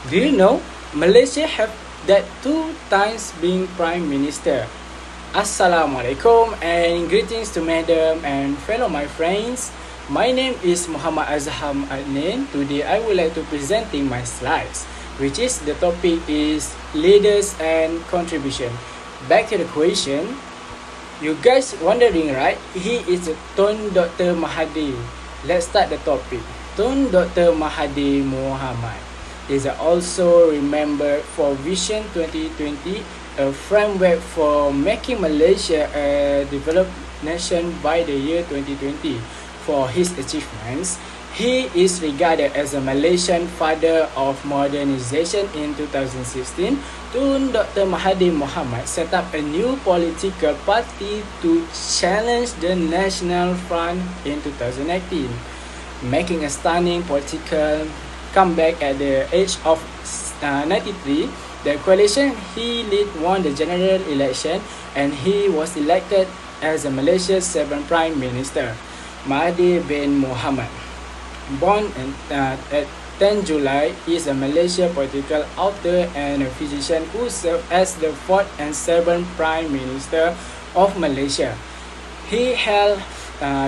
Do you know Malaysia have that 2 times being Prime Minister? Assalamualaikum and greetings to madam and fellow my friends. My name is Muhammad Azham Adnin. Today I would like to presenting my slides, which is the topic is Leaders and Contribution. Back to the question. You guys wondering, right? He is Tun Dr. Mahathir. Let's start the topic. Tun Dr. Mahathir Mohamad is also remembered for Vision 2020, a framework for making Malaysia a developed nation by the year 2020. For his achievements, he is regarded as a Malaysian father of modernization. In 2016, Tun Dr. Mahathir Mohamad set up a new political party to challenge the National Front in 2018, making a stunning political comeback at the age of 93. The coalition he led won the general election and he was elected as a Malaysia's 7th Prime Minister. Mahathir bin Mohamad, born at 10 July, is a Malaysian political author and a physician who served as the 4th and 7th Prime Minister of Malaysia. He held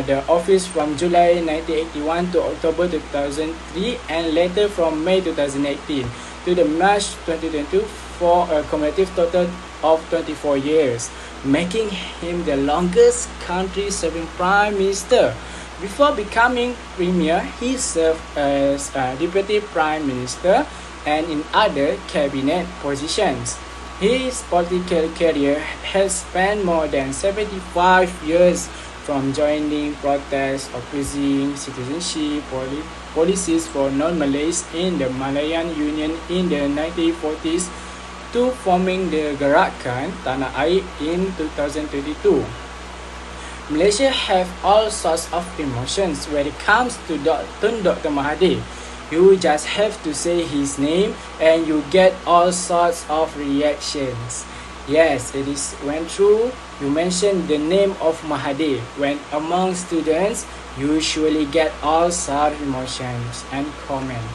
the office from July 1981 to October 2003 and later from May 2018 to the March 2022 for a cumulative total of 24 years, making him the longest country-serving Prime Minister. Before becoming Premier, he served as Deputy Prime Minister and in other cabinet positions. His political career has spanned more than 75 years, from joining protests opposing citizenship policies for non-Malays in the Malayan Union in the 1940s to forming the Gerakan Tanah Air in 2022. Malaysia have all sorts of emotions when it comes to Tun Dr. Mahathir. You just have to say his name and you get all sorts of reactions. Yes, it is when true you mention the name of Mahathir. When among students, you usually get all sorts of emotions and comments.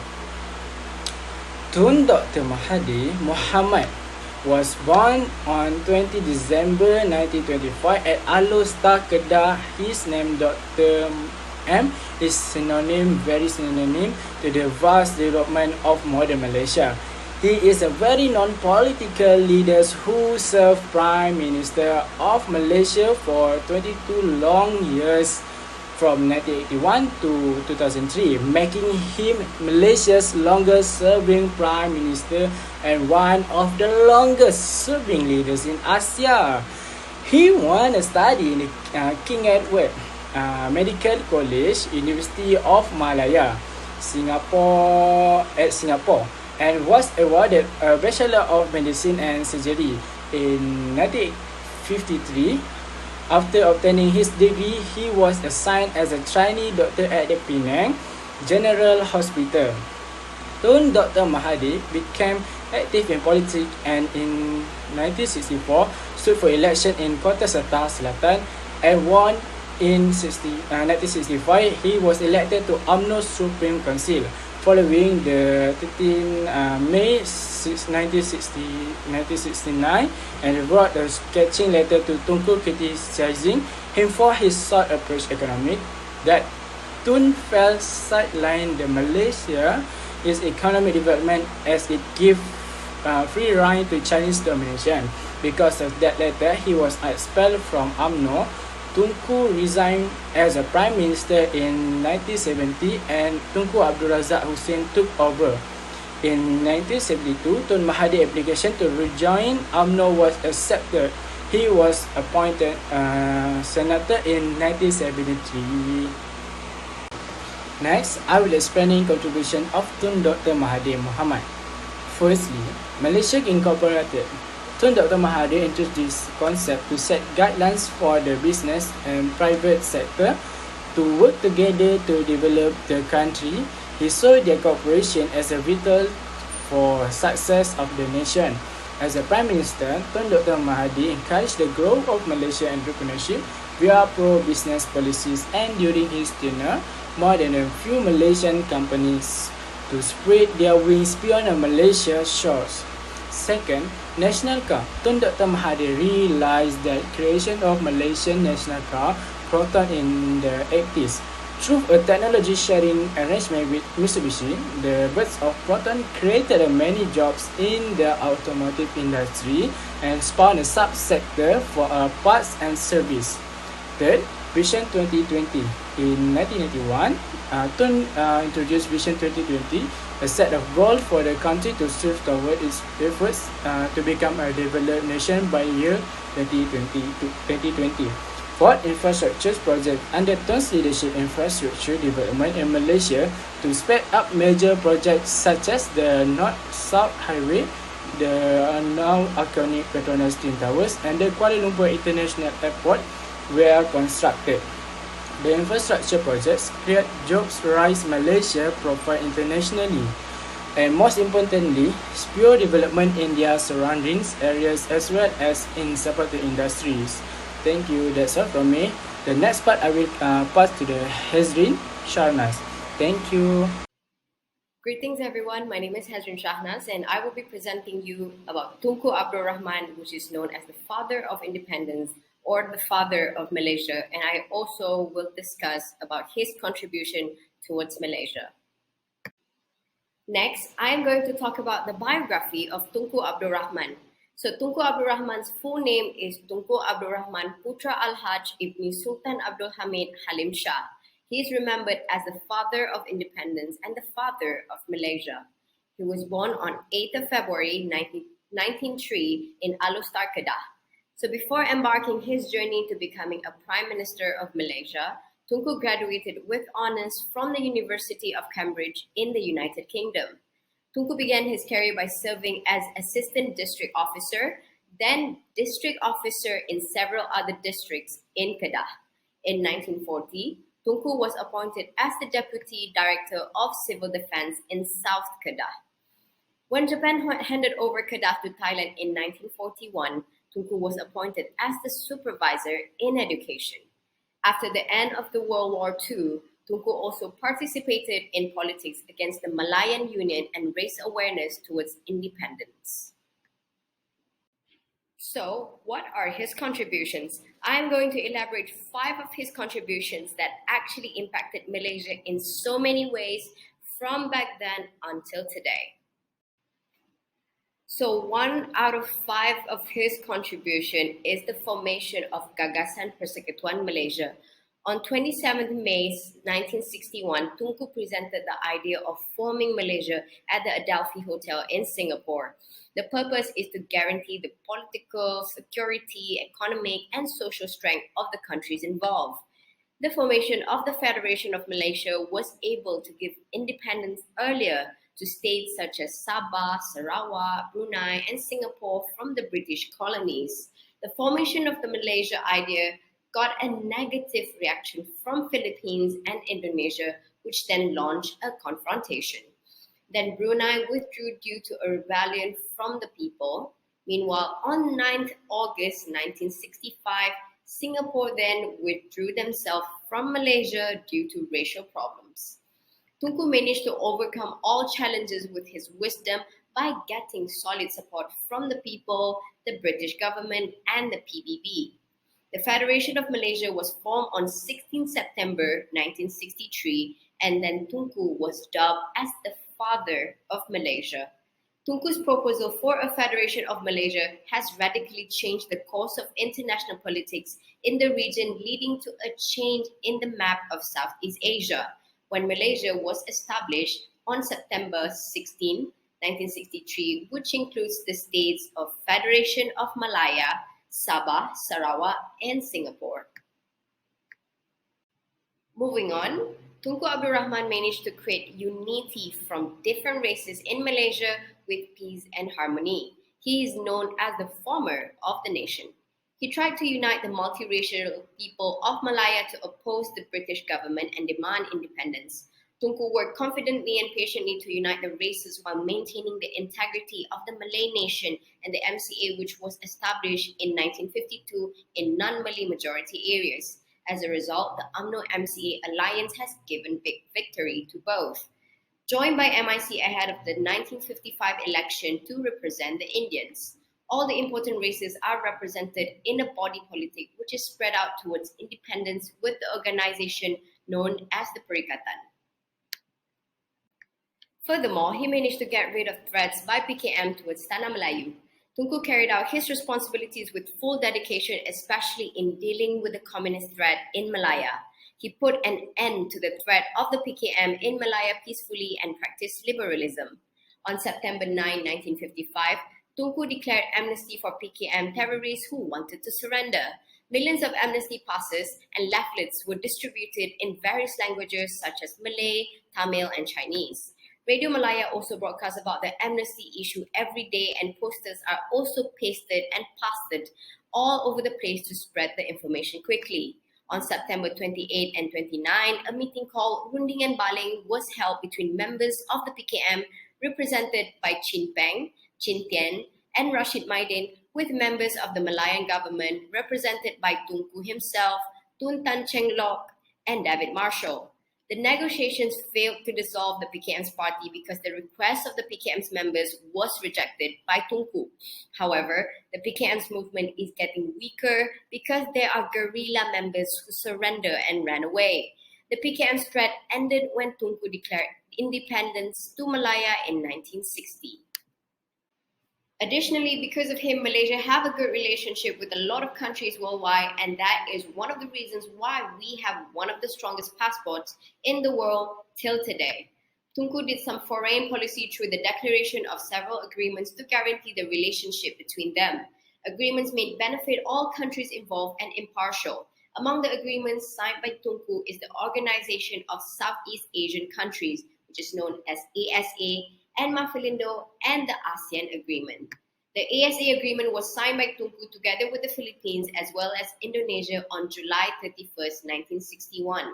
Tun Dr. Mahathir Mohamad was born on 20 December 1925 at Alor Star, Kedah. His name Dr. M is very synonym to the vast development of modern Malaysia. He is a very non-political leader who served Prime Minister of Malaysia for 22 long years from 1981 to 2003, making him Malaysia's longest-serving Prime Minister and one of the longest-serving leaders in Asia. He won a study in the King Edward Medical College, University of Malaya, Singapore, and was awarded a Bachelor of Medicine and Surgery in 1953. After obtaining his degree, he was assigned as a trainee doctor at the Penang General Hospital. Tun Dr. Mahathir became active in politics and in 1964 stood for election in Kota Serta Selatan and won. In 1965, he was elected to UMNO Supreme Council. Following the 13 May 1969 and wrote a scathing letter to Tunku criticizing him for his short approach economic that Tun felt sidelined the Malaysia is economic development as it gave free rein to Chinese domination. Because of that letter, he was expelled from UMNO. Tunku resigned as a Prime Minister in 1970 and Tunku Abdul Hussein took over. In 1972, Tun Mahathir's application to rejoin UMNO was accepted. He was appointed Senator in 1973. Next, I will explain contribution of Tun Dr. Mahathir Mohamad. Firstly, Malaysia Incorporated. Tun Dr. Mahathir introduced this concept to set guidelines for the business and private sector to work together to develop the country. He saw their cooperation as a vital for success of the nation. As a Prime Minister, Tun Dr. Mahathir encouraged the growth of Malaysian entrepreneurship via pro-business policies, and during his tenure, more than a few Malaysian companies to spread their wings beyond Malaysia's shores. Second, national car. Tun Dr. Mahathir realized that creation of Malaysian national car Proton in the 80s. Through a technology sharing arrangement with Mitsubishi, the birds of Proton created many jobs in the automotive industry and spawned a subsector for parts and service. Third, Vision 2020. In 1991, Tun introduced Vision 2020, a set of goals for the country to strive toward its efforts to become a developed nation by year 2020. Fourth, infrastructure project. Under Tun's leadership, infrastructure development in Malaysia to speed up major projects such as the North-South Highway, the now iconic Petronas Twin Towers, and the Kuala Lumpur International Airport were constructed. The infrastructure projects create jobs, rise Malaysia profile internationally, and most importantly, spur development in their surroundings areas as well as in supporting industries. Thank you. That's all from me. The next part I will pass to the Hazrin Sharnas. Thank you. Greetings everyone, my name is Hazrin Shahnaz and I will be presenting you about Tunku Abdul Rahman, which is known as the father of independence or the father of Malaysia, and I also will discuss about his contribution towards Malaysia. Next, I am going to talk about the biography of Tunku Abdul Rahman. So Tunku Abdul Rahman's full name is Tunku Abdul Rahman Putra Al-Haj Ibni Sultan Abdul Hamid Halim Shah. He is remembered as the father of independence and the father of Malaysia. He was born on 8th of February 1903 in Alustar, Kedah. So before embarking his journey to becoming a Prime Minister of Malaysia, Tunku graduated with honours from the University of Cambridge in the United Kingdom. Tunku began his career by serving as Assistant District Officer, then District Officer in several other districts in Kedah. In 1940, Tunku was appointed as the Deputy Director of Civil Defence in South Kedah. When Japan handed over Kedah to Thailand in 1941, Tunku was appointed as the Supervisor in Education. After the end of the World War II, Tunku also participated in politics against the Malayan Union and raised awareness towards independence. So, what are his contributions? I am going to elaborate 5 of his contributions that actually impacted Malaysia in so many ways from back then until today. So 1 out of 5 of his contribution is the formation of Gagasan Persekutuan Malaysia. On 27th May 1961, Tunku presented the idea of forming Malaysia at the Adelphi Hotel in Singapore. The purpose is to guarantee the political, security, economic, and social strength of the countries involved. The formation of the Federation of Malaysia was able to give independence earlier to states such as Sabah, Sarawak, Brunei, and Singapore from the British colonies. The formation of the Malaysia idea got a negative reaction from Philippines and Indonesia, which then launched a confrontation. Then Brunei withdrew due to a rebellion from the people. Meanwhile, on 9th August 1965, Singapore then withdrew themselves from Malaysia due to racial problems. Tunku managed to overcome all challenges with his wisdom by getting solid support from the people, the British government, and the PBB. The Federation of Malaysia was formed on 16 September 1963, and then Tunku was dubbed as the father of Malaysia. Tunku's proposal for a Federation of Malaysia has radically changed the course of international politics in the region, leading to a change in the map of Southeast Asia, when Malaysia was established on September 16, 1963, which includes the states of Federation of Malaya, Sabah, Sarawak, and Singapore. Moving on, Tunku Abdul Rahman managed to create unity from different races in Malaysia with peace and harmony. He is known as the former of the nation. He tried to unite the multiracial people of Malaya to oppose the British government and demand independence. Tunku worked confidently and patiently to unite the races while maintaining the integrity of the Malay nation and the MCA, which was established in 1952 in non-Malay majority areas. As a result, the UMNO MCA alliance has given big victory to both. joined by MIC ahead of the 1955 election to represent the Indians. All the important races are represented in a body politic which is spread out towards independence with the organization known as the Perikatan. Furthermore, he managed to get rid of threats by PKM towards Tanah Melayu. Tunku carried out his responsibilities with full dedication, especially in dealing with the communist threat in Malaya. He put an end to the threat of the PKM in Malaya peacefully and practiced liberalism. On September 9, 1955, Tunku declared amnesty for PKM terrorists who wanted to surrender. Millions of amnesty passes and leaflets were distributed in various languages such as Malay, Tamil, and Chinese. Radio Malaya also broadcasts about the amnesty issue every day, and posters are also pasted and pasted all over the place to spread the information quickly. On September 28 and 29, a meeting called Rundingan Baling was held between members of the PKM represented by Chin Peng, Chin Tian, and Rashid Maidin, with members of the Malayan government represented by Tunku himself, Tun Tan Cheng Lok, and David Marshall. The negotiations failed to dissolve the PKM's party because the request of the PKM's members was rejected by Tunku. However, the PKM's movement is getting weaker because there are guerrilla members who surrender and ran away. The PKM's threat ended when Tunku declared independence to Malaya in 1960. Additionally, because of him, Malaysia have a good relationship with a lot of countries worldwide, and that is one of the reasons why we have one of the strongest passports in the world till today. Tunku did some foreign policy through the declaration of several agreements to guarantee the relationship between them. Agreements made benefit all countries involved and impartial. Among the agreements signed by Tunku is the Organization of Southeast Asian Countries, which is known as ASA, and Mafilindo, and the ASEAN Agreement. The ASA Agreement was signed by Tunku together with the Philippines as well as Indonesia on July 31st, 1961.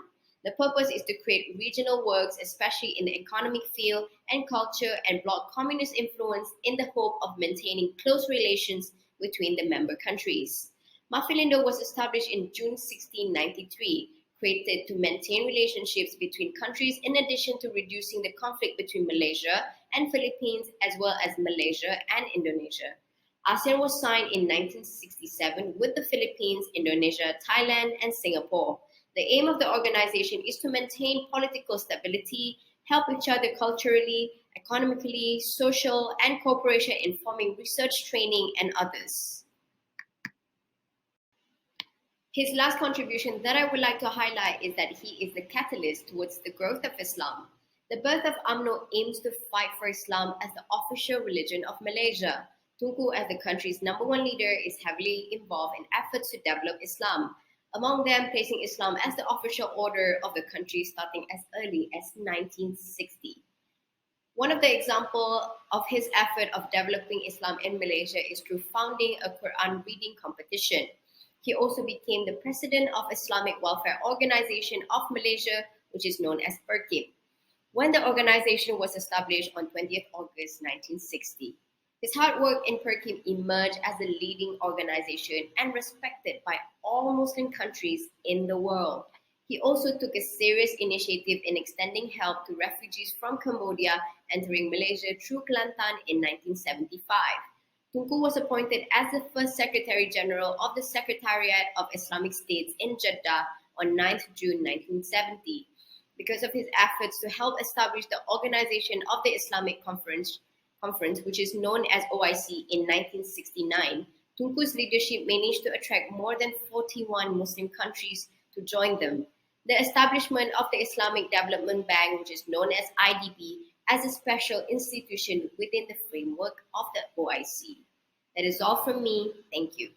The purpose is to create regional works, especially in the economic field and culture, and block communist influence in the hope of maintaining close relations between the member countries. Mafilindo was established in June 1693, created to maintain relationships between countries in addition to reducing the conflict between Malaysia and Philippines as well as Malaysia and Indonesia. ASEAN was signed in 1967 with the Philippines, Indonesia, Thailand, and Singapore. The aim of the organization is to maintain political stability, help each other culturally, economically, social, and cooperation in forming research, training, and others. His last contribution that I would like to highlight is that he is the catalyst towards the growth of Islam. The birth of UMNO aims to fight for Islam as the official religion of Malaysia. Tunku, as the country's #1 leader, is heavily involved in efforts to develop Islam, among them placing Islam as the official order of the country starting as early as 1960. One of the examples of his effort of developing Islam in Malaysia is through founding a Quran reading competition. He also became the president of Islamic Welfare Organization of Malaysia, which is known as PERKIM, when the organization was established on 20th August 1960. His hard work in PERKIM emerged as a leading organization and respected by all Muslim countries in the world. He also took a serious initiative in extending help to refugees from Cambodia entering Malaysia through Kelantan in 1975. Tunku was appointed as the first Secretary General of the Secretariat of Islamic States in Jeddah on 9th June 1970. Because of his efforts to help establish the Organization of the Islamic Conference, which is known as OIC, in 1969, Tunku's leadership managed to attract more than 41 Muslim countries to join them. The establishment of the Islamic Development Bank, which is known as IDB, as a special institution within the framework of the OIC. That is all from me. Thank you.